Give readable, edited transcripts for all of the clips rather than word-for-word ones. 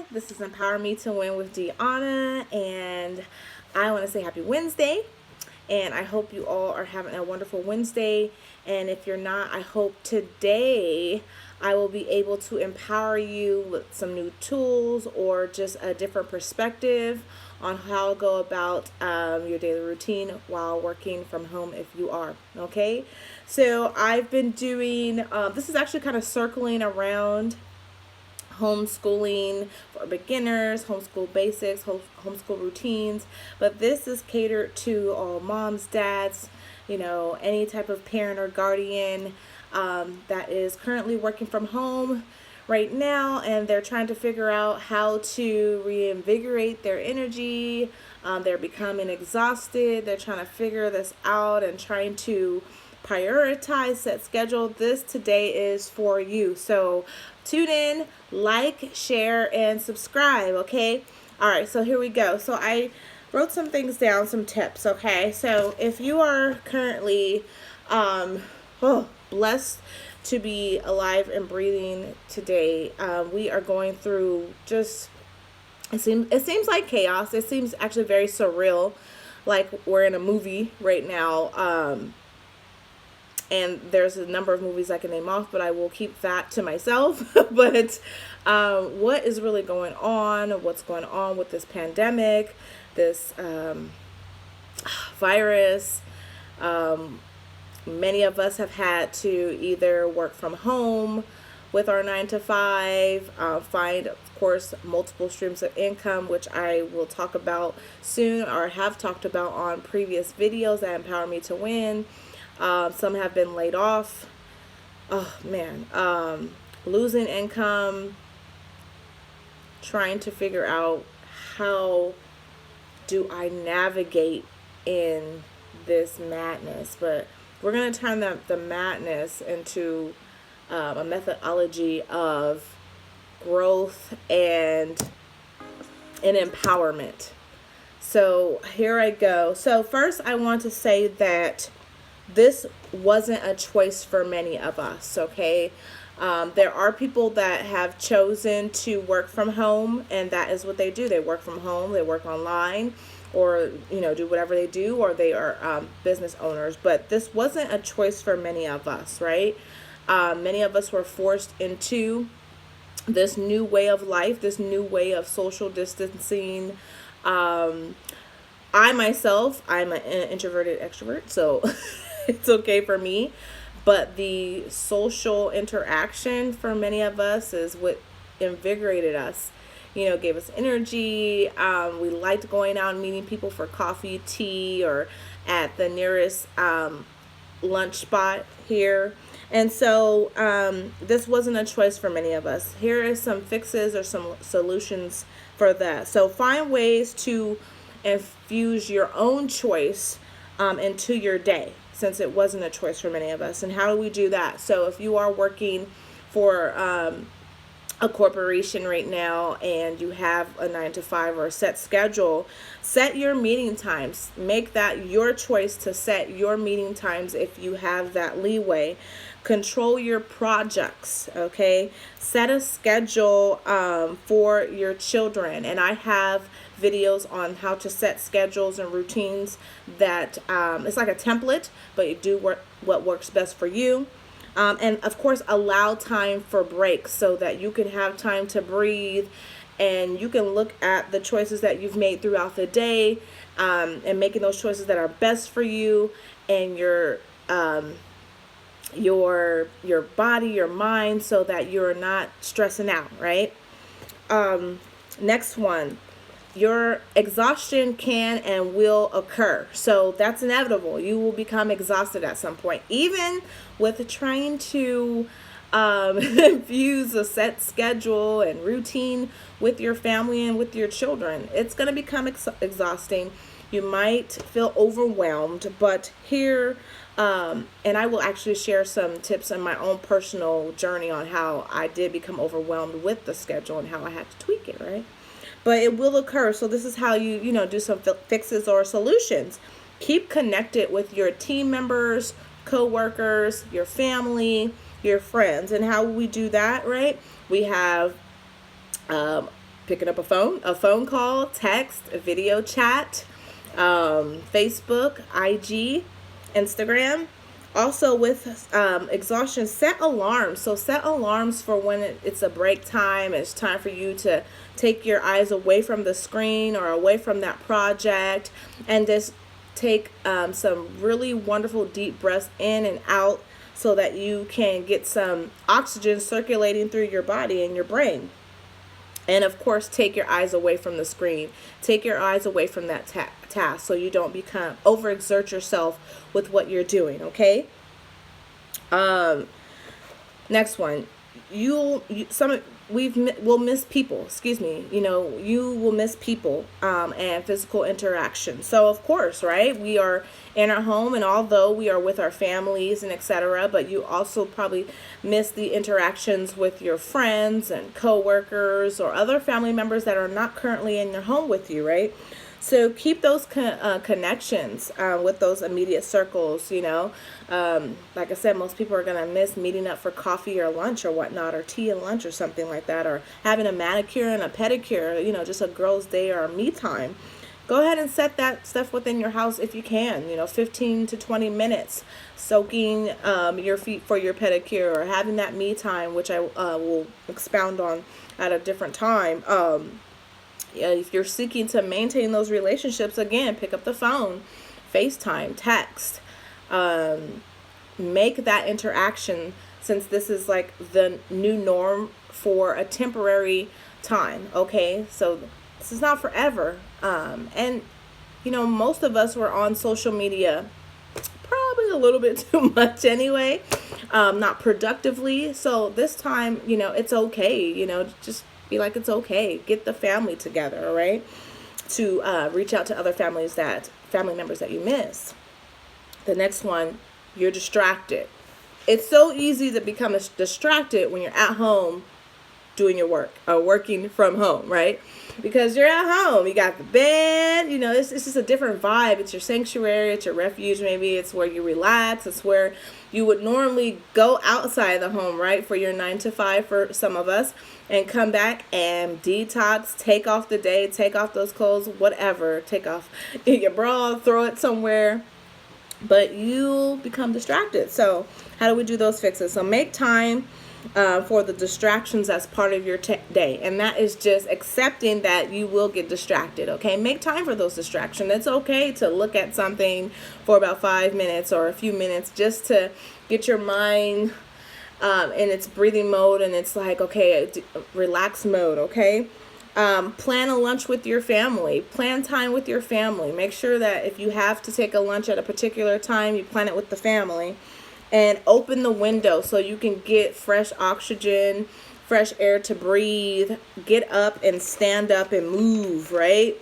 This is Empower Me to Win with Deanna, and I want to say happy Wednesday. And I hope you all are having a wonderful Wednesday. And if you're not, I hope today I will be able to empower you with some new tools or just a different perspective on how to go about your daily routine while working from home if you are. Okay? So I've been doing, this is actually kind of circling around homeschooling for beginners, homeschool basics, homeschool routines, but this is catered to all moms, dads, any type of parent or guardian that is currently working from home right now, and they're trying to figure out how to reinvigorate their energy. They're becoming exhausted. They're trying to figure this out and trying to prioritize, set schedule. This today is for you. So tune in, like, share, and subscribe, okay? All right, so here we go. So I wrote some things down, some tips, okay? So if you are currently blessed to be alive and breathing today, we are going through just, it seems like chaos. It seems actually very surreal, like we're in a movie right now. And there's a number of movies I can name off, but I will keep that to myself. But what is really going on? What's going on with this pandemic, this virus? Many of us have had to either work from home with our 9 to 5, find, of course, multiple streams of income, which I will talk about soon or have talked about on previous videos that empower me to win. Some have been laid off. Oh man, losing income, trying to figure out how do I navigate in this madness. But we're going to turn the madness into a methodology of growth and empowerment. So here I go. So first I want to say that this wasn't a choice for many of us, okay? There are people that have chosen to work from home, and that is what they do. They work from home, they work online, or, do whatever they do, or they are business owners. But this wasn't a choice for many of us, right? Many of us were forced into this new way of life, this new way of social distancing. I myself, I'm an introverted extrovert, so it's okay for me. But the social interaction for many of us is what invigorated us, gave us energy. We liked going out and meeting people for coffee, tea, or at the nearest lunch spot here. And so this wasn't a choice for many of us. Here are some fixes or some solutions for that. So find ways to infuse your own choice into your day, since it wasn't a choice for many of us. And how do we do that? So if you are working for a corporation right now and you have a 9 to 5 or a set schedule, set your meeting times. Make that your choice to set your meeting times if you have that leeway. Control your projects, okay? Set a schedule for your children. And I have videos on how to set schedules and routines that it's like a template, but you do what works best for you. And of course, allow time for breaks so that you can have time to breathe, and you can look at the choices that you've made throughout the day, and making those choices that are best for you and your body, your mind, so that you're not stressing out, right? Next one. Your exhaustion can and will occur. So that's inevitable. You will become exhausted at some point. Even with trying to infuse a set schedule and routine with your family and with your children, it's going to become exhausting. You might feel overwhelmed, but here, and I will actually share some tips in my own personal journey on how I did become overwhelmed with the schedule and how I had to tweak it, right? But it will occur. So this is how you do some fixes or solutions. Keep connected with your team members, co-workers, your family, your friends. And how we do that, right? We have picking up a phone call, text, a video chat, Facebook, IG, Instagram. Also with exhaustion, set alarms. So set alarms for when it's a break time. It's time for you to take your eyes away from the screen or away from that project, and just take some really wonderful deep breaths in and out so that you can get some oxygen circulating through your body and your brain. And of course, take your eyes away from the screen. Take your eyes away from that task so you don't overexert yourself with what you're doing, okay? Next one. We'll miss people, excuse me. You will miss people and physical interaction. So of course, right? We are in our home, and although we are with our families and etc., but you also probably miss the interactions with your friends and coworkers or other family members that are not currently in your home with you, right? So keep those connections with those immediate circles, Like I said, most people are going to miss meeting up for coffee or lunch or whatnot, or tea and lunch or something like that, or having a manicure and a pedicure, just a girl's day or a me time. Go ahead and set that stuff within your house if you can, 15 to 20 minutes, soaking your feet for your pedicure, or having that me time, which I will expound on at a different time. If you're seeking to maintain those relationships, again, pick up the phone, FaceTime, text, make that interaction, since this is like the new norm for a temporary time, okay? So this is not forever. And most of us were on social media probably a little bit too much anyway, not productively. So this time, it's okay, just be like, it's okay. Get the family together, all right? To reach out to other family members that you miss. The next one, you're distracted. It's so easy to become distracted when you're at home doing your work or working from home, right? Because you're at home, you got the bed, it's just a different vibe. It's your sanctuary, it's your refuge. Maybe it's where you relax. It's where you would normally go outside the home, right? For your 9 to 5 for some of us, and come back and detox, take off the day, take off those clothes, whatever, take off your bra, throw it somewhere, but you'll become distracted. So how do we do those fixes? So make time for the distractions as part of your day, and that is just accepting that you will get distracted, okay? Make time for those distractions. It's okay to look at something for about 5 minutes or a few minutes just to get your mind in its breathing mode, and it's like, okay, relax mode, okay? Plan a lunch with your family. Plan time with your family. Make sure that if you have to take a lunch at a particular time, you plan it with the family. And open the window so you can get fresh oxygen, fresh air to breathe. Get up and stand up and move, right?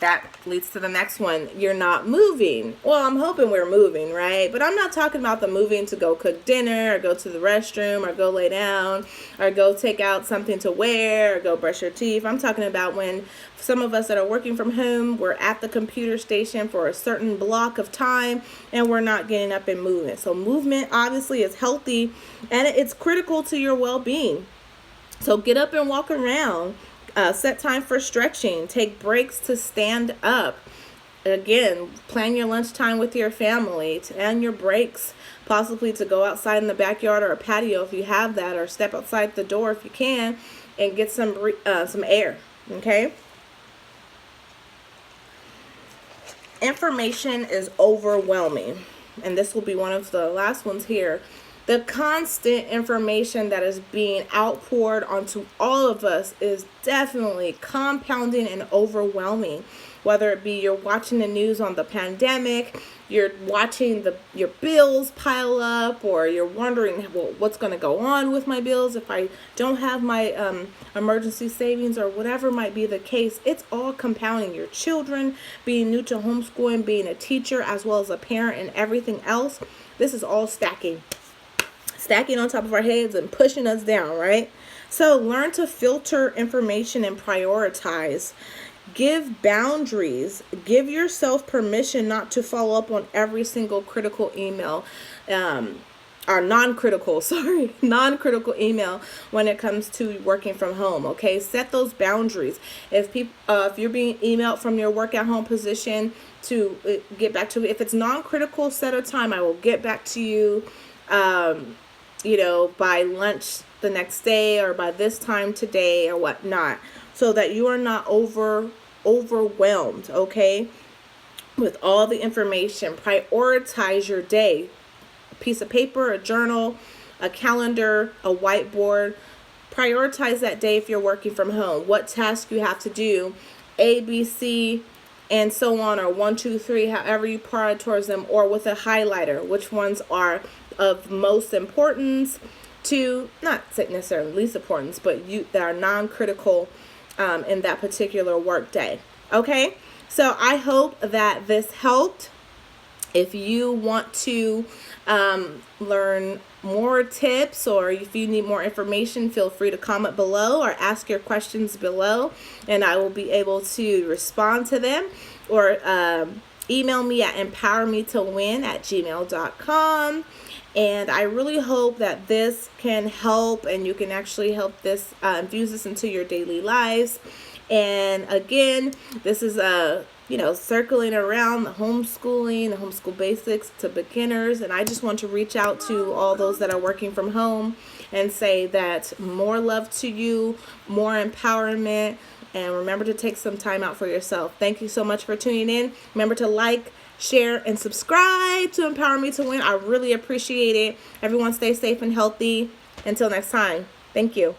That leads to the next one. You're not moving. Well, I'm hoping we're moving, right? But I'm not talking about the moving to go cook dinner or go to the restroom or go lay down or go take out something to wear or go brush your teeth. I'm talking about when some of us that are working from home, we're at the computer station for a certain block of time and we're not getting up and moving. So movement obviously is healthy and it's critical to your well-being. So get up and walk around. Set time for stretching. Take breaks to stand up. Again, plan your lunchtime with your family and your breaks, possibly to go outside in the backyard or a patio if you have that, or step outside the door if you can and get some air, okay? Information is overwhelming, and this will be one of the last ones here. The constant information that is being outpoured onto all of us is definitely compounding and overwhelming. Whether it be you're watching the news on the pandemic, you're watching your bills pile up, or you're wondering, well, what's going to go on with my bills if I don't have my emergency savings, or whatever might be the case. It's all compounding. Your children, being new to homeschooling, being a teacher as well as a parent, and everything else. This is all stacking on top of our heads and pushing us down, right? So learn to filter information and prioritize. Give boundaries. Give yourself permission not to follow up on every single critical email. or non-critical, sorry, non-critical email when it comes to working from home. Okay, set those boundaries. If you're being emailed from your work at home position, to get back to, if it's non-critical, set a time. I will get back to you, by lunch the next day or by this time today or whatnot, so that you are not overwhelmed. Okay, with all the information. Prioritize your day. A piece of paper, a journal, a calendar, a whiteboard. Prioritize that day if you're working from home. What task you have to do, A, B, C, and so on, or 1, 2, 3, however you prioritize them, or with a highlighter, which ones are of most importance to, not necessarily least importance, but that are non-critical in that particular work day. Okay, so I hope that this helped. If you want to learn more tips, or if you need more information, feel free to comment below or ask your questions below, and I will be able to respond to them, or email me at empowermetowin@gmail.com. And I really hope that this can help, and you can actually help this infuse this into your daily lives. And again, this is circling around the homeschooling, the homeschool basics to beginners. And I just want to reach out to all those that are working from home and say that more love to you, more empowerment, and remember to take some time out for yourself. Thank you so much for tuning in. Remember to like, share, and subscribe to Empower Me to Win. I really appreciate it. Everyone stay safe and healthy. Until next time. Thank you.